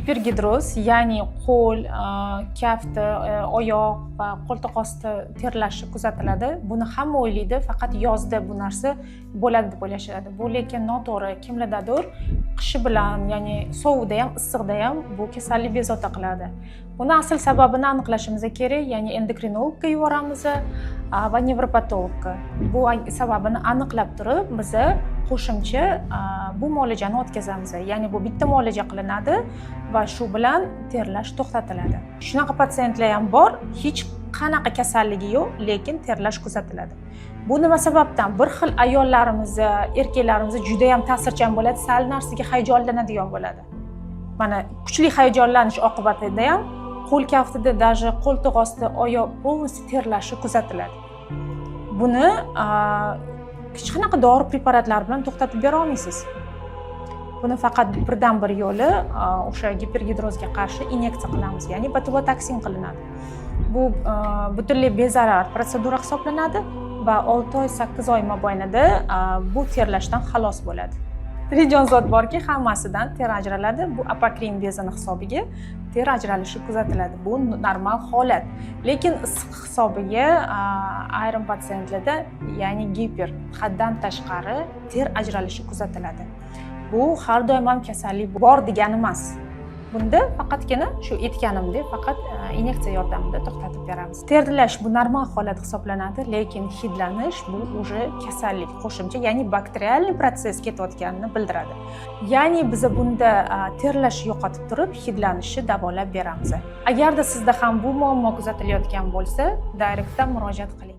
Gipergidroz, ya'ni qo'l, kafti, oyoq va qo'ltiq osti terlashi kuzatiladi. Buni hamma o'ylaydi, faqat yozda bu narsa bo'ladi deb o'ylashadi. Bu lekin noto'g'ri. Kimlardadir qishi bilan, ya'ni sovug'da ham, issiqda ham bu kasallik bezovta qiladi. Buni asl sababini aniqlashimiz kerak, ya'ni endokrinologga yuboramiz va nevropatologga. Bu sababini aniqlab turib, biz qo'shimcha bu muolajani o'tkazamiz. Ya'ni bu bitta muolaja qilinadi va shu bilan terlash to'xtatiladi. Shunaqa patsientlar ham bor, hech qanaqa kasalligi yo'q, lekin terlash kuzatiladi. Bu nima sababdan? Bir xil ayollarimiz, erkaklarimiz juda ham ta'sirchan bo'ladi, sal narsaga hayajonlanadigan bo'ladi. Mana kuchli hayajonlanish oqibatida ham qo'l kaftida, даже qo'ltiq osti, oyoq polностью terlashi kuzatiladi. Buni hech qanaqa dori preparatlari bilan to'xtatib bera olmaysiz. Buni faqat birdan bir yo'li o'sha gipergidrozga qarshi inyeksiya qilamiz, ya'ni botulotoksin qilinadi. Bu butunlay bezarar protsedura hisoblanadi va 6 oy 8 oy mobaynida bu terlashdan xalos bo'ladi. Jonzot borki, hammasidan ter ajraladi. Bu apokrin bezini hisobiga ter ajralishi kuzatiladi. Bu normal holat. Lekin issiq hisobiga ayrim patsientlarda, ya'ni giper, haddan tashqari ter ajralishi kuzatiladi. Bu har doim ham kasallik bor degani emas. Bunda faqatgina shu aytganimdek faqat inyeksiya yordamida to'xtatib beramiz. Terlash bu normal holat hisoblanadi, lekin hidlanish bu уже kasallik, qo'shimcha, ya'ni bakterial proses ketayotganini bildiradi. Ya'ni biz bunda terlash yo'qotib turib, hidlanishni davolab beramiz. Agarda sizda ham bu muammo kuzatilayotgan bo'lsa, direktdan murojaat qiling.